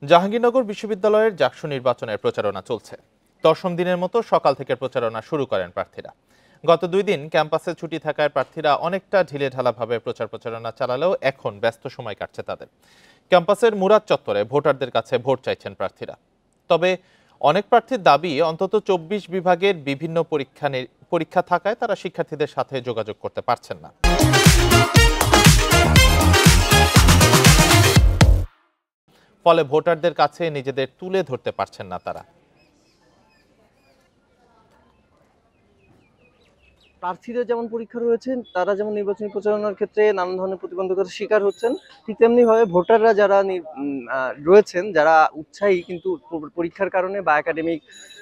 জাহাঙ্গীরনগর বিশ্ববিদ্যালয়ের জাকসু নির্বাচনের প্রচারণা চলছে। ১০ম দিনের মতো সকাল থেকে প্রচারণা শুরু করেন প্রার্থীরা। গত ২ দিন ক্যাম্পাসে ছুটি থাকায় প্রার্থীরা অনেকটা ঢিলেঢালাভাবে প্রচারণা চালালেও এখন ব্যস্ত সময় কাটছে তাদের। ক্যাম্পাসের মুরাদ চত্বরে ভোটারদের কাছে ভোট চাইছেন প্রার্থীরা। তবে অনেক প্রার্থীর দাবি, অন্তত ২৪ বিভাগের বিভিন্ন পরীক্ষা থাকায় তারা শিক্ষার্থীদের সাথে যোগাযোগ করতে পারছেন না। ফলে ভোটারদের কাছে নিজেদের তুলে ধরতে পারছেন না তারা। প্রার্থীদের যেমন পরীক্ষা রয়েছে, তারা যেমন নির্বাচনী প্রচারণার ক্ষেত্রে নানান ধরনের প্রতিবন্ধকতার শিকার হচ্ছেন, ঠিক তেমনি ভাবে ভোটাররা যারা রয়েছেন, যারা উৎসাহী কিন্তু পরীক্ষার কারণে বা একাডেমিক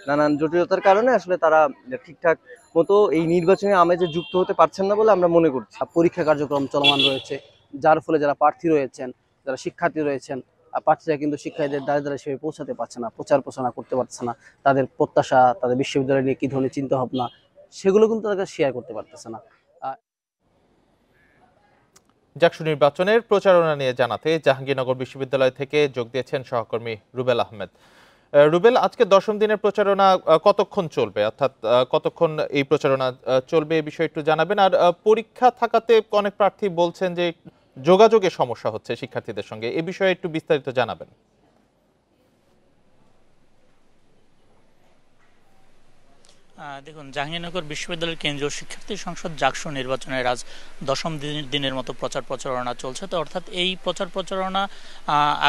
নানান জটিলতার কারণে আসলে তারা ঠিকঠাক মতো এই নির্বাচনী আমেজে যুক্ত হতে পারছেন না বলে আমরা মনে করছি। পরীক্ষা কার্যক্রম চলমান রয়েছে, যার ফলে যারা প্রার্থী রয়েছেন, যারা শিক্ষার্থী রয়েছেন, প্রার্থীরা কিন্তু শিক্ষার্থীদের দ্বারে দ্বারে সেভাবে পৌঁছাতে পারছে না, প্রচার প্রচারণা করতে পারছে না। তাদের প্রত্যাশা, তাদের বিশ্ববিদ্যালয় নিয়ে কী ধরনের চিন্তা ভাবনা, সেগুলো কিন্তু তাদের শেয়ার করতে পারতেছে না। জাকসু নির্বাচনের প্রচারণা নিয়ে জানাতে জাহাঙ্গীরনগর বিশ্ববিদ্যালয় থেকে যোগ দিয়েছেন সহকর্মী রুবেল আহমেদ। রুবেল, আজকে ১০ম দিনের প্রচারণা কতক্ষণ চলবে, অর্থাৎ কতক্ষণ এই প্রচারণা চলবে এই বিষয়ে একটু জানাবেন। আর পরীক্ষা থাকাতে অনেক প্রার্থী বলছেন যে যোগাযোগে সমস্যা হচ্ছে শিক্ষার্থীদের সঙ্গে, এ বিষয়ে একটু বিস্তারিত জানাবেন। দেখুন, জাহাঙ্গীরনগর বিশ্ববিদ্যালয়ের কেন্দ্রীয় শিক্ষার্থী সংসদ জাকসু নির্বাচনের আজ ১০ম দিনের মতো প্রচারণা চলছে। তো অর্থাৎ এই প্রচারণা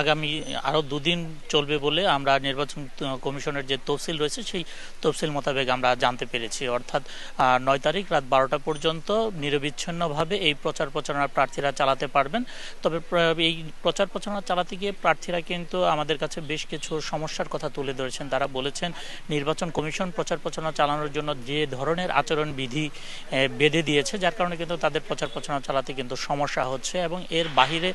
আগামী আরও ২ দিন চলবে বলে আমরা নির্বাচন কমিশনের যে তফসিল রয়েছে সেই তফসিল মোতাবেক আমরা জানতে পেরেছি। অর্থাৎ ৯ তারিখ রাত ১২টা পর্যন্ত নিরবিচ্ছিন্নভাবে এই প্রচারণা প্রার্থীরা চালাতে পারবেন। তবে এই প্রচারণা চালাতে গিয়ে প্রার্থীরা কিন্তু আমাদের কাছে বেশ কিছু সমস্যার কথা তুলে ধরেছেন। তারা বলেছেন নির্বাচন কমিশন প্রচারণা চালানোর জন্য যে ধরনের আচরণ বিধি বেঁধে দিয়েছে, যার কারণে কিন্তু তাদের প্রচারণা চালাতে কিন্তু সমস্যা হচ্ছে। এবং এর বাহিরে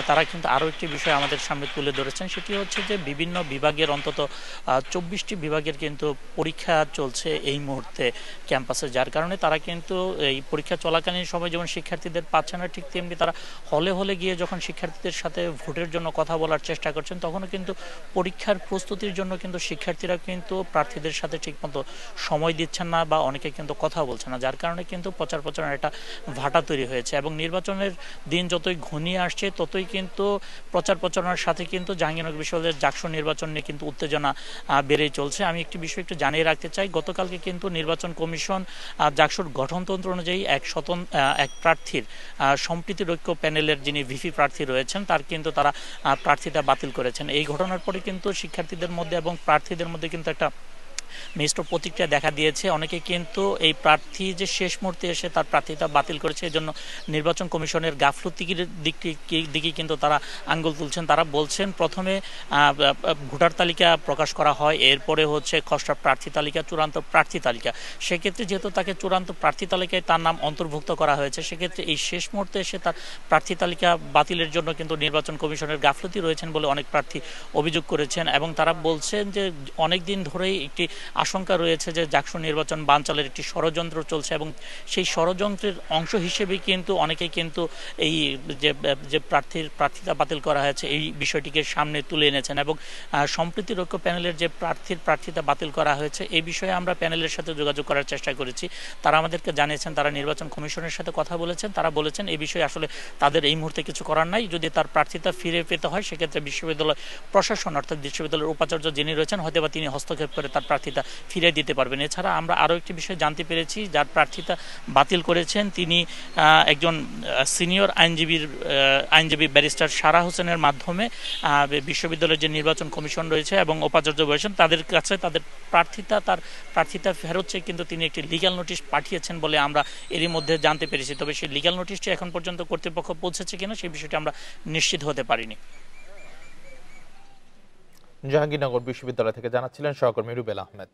তারা কিন্তু আরও একটি বিষয় আমাদের সামনে তুলে ধরেছেন, সেটি হচ্ছে যে বিভিন্ন বিভাগের অন্তত ২৪টি বিভাগের কিন্তু পরীক্ষা চলছে এই মুহূর্তে ক্যাম্পাসে, যার কারণে তারা কিন্তু এই পরীক্ষা চলাকালীন সময় যেমন শিক্ষার্থীদের পাচ্ছে না, ঠিক তেমনি তারা হলে গিয়ে যখন শিক্ষার্থীদের সাথে ভোটের জন্য কথা বলার চেষ্টা করছেন, তখনও কিন্তু পরীক্ষার প্রস্তুতির জন্য কিন্তু শিক্ষার্থীরা কিন্তু প্রার্থীদের সাথে ঠিকমতো সময় দিচ্ছেন না বা অনেকে কিন্তু কথা বলছে না, যার কারণে কিন্তু প্রচারণার একটা ভাটা তৈরি হয়েছে। এবং নির্বাচনের দিন যতই ঘনিয়ে আসছে ততই কিন্তু প্রচারণার সাথে কিন্তু জাহাঙ্গীরনগর বিশ্ববিদ্যালয়ের জাকসু নির্বাচন নিয়ে কিন্তু উত্তেজনা বেড়েই চলছে। আমি একটি বিষয় একটু জানিয়ে রাখতে চাই, গতকালকে কিন্তু নির্বাচন কমিশন জাকসুর গঠনতন্ত্র অনুযায়ী এক প্রার্থীর সম্প্রীতির ঐক্য প্যানেলের যিনি ভিপি প্রার্থী রয়েছেন তার কিন্তু তারা প্রার্থীতা বাতিল করেছেন। এই ঘটনার পরে কিন্তু শিক্ষার্থীদের মধ্যে এবং প্রার্থীদের মধ্যে কিন্তু একটা মিশ্র প্রতিক্রিয়া দেখা দিয়েছে। অনেকে কিন্তু এই প্রার্থী যে শেষ মুহূর্তে এসে তার প্রার্থিতা বাতিল করেছে, এজন্য নির্বাচন কমিশনের গাফলতির দিকে কিন্তু তারা আঙ্গুল তুলছেন। তারা বলছেন প্রথমে ভোটার তালিকা প্রকাশ করা হয়, এরপরে হচ্ছে খসড়া প্রার্থী তালিকা, চূড়ান্ত প্রার্থী তালিকা। সেক্ষেত্রে যেহেতু তাকে চূড়ান্ত প্রার্থী তালিকায় তার নাম অন্তর্ভুক্ত করা হয়েছে, সেক্ষেত্রে এই শেষ মুহূর্তে এসে তার প্রার্থী তালিকা বাতিলের জন্য কিন্তু নির্বাচন কমিশনের গাফলতি রয়েছেন বলে অনেক প্রার্থী অভিযোগ করেছেন। এবং তারা বলছেন যে অনেক দিন ধরেই একটি আশঙ্কা রয়েছে যে জাকসু নির্বাচন বানচালের একটি ষড়যন্ত্র চলছে, এবং সেই ষড়যন্ত্রের অংশ হিসেবেই কিন্তু অনেকেই কিন্তু এই যে প্রার্থিতা বাতিল করা হয়েছে এই বিষয়টিকে সামনে তুলে এনেছেন। এবং সম্প্রীতির ঐক্য প্যানেলের যে প্রার্থিতা বাতিল করা হয়েছে এই বিষয়ে আমরা প্যানেলের সাথে যোগাযোগ করার চেষ্টা করেছি। তারা আমাদেরকে জানিয়েছেন তারা নির্বাচন কমিশনের সাথে কথা বলেছেন। তারা বলেছেন এই বিষয়ে আসলে তাদের এই মুহূর্তে কিছু করার নাই। যদি তার প্রার্থিতা ফিরে পেতে হয় সেক্ষেত্রে বিশ্ববিদ্যালয় প্রশাসন অর্থাৎ বিশ্ববিদ্যালয়ের উপাচার্য যিনি রয়েছেন হয়তোবা তিনি হস্তক্ষেপ করে তার প্রার্থিতা ফিরে দিতে পারবেন। এছাড়া আমরা আরও একটি বিষয় জানতে পেরেছি, যার প্রার্থিতা বাতিল করেছেন তিনি একজন সিনিয়র আইনজীবী ব্যারিস্টার সারা হোসেনের মাধ্যমে বিশ্ববিদ্যালয়ের যে নির্বাচন কমিশন রয়েছে এবং উপাচার্য রয়েছেন তাদের কাছে তার প্রার্থিতা ফেরত চেয়ে কিন্তু তিনি একটি লিগ্যাল নোটিশ পাঠিয়েছেন বলে আমরা এরই মধ্যে জানতে পেরেছি। তবে সেই লিগ্যাল নোটিশটি এখন পর্যন্ত কর্তৃপক্ষ পৌঁছেছে কিনা সেই বিষয়টি আমরা নিশ্চিত হতে পারিনি। জাহাঙ্গীরনগর বিশ্ববিদ্যালয় থেকে জানাচ্ছিলেন সহকর্মী রুবেল আহমেদ।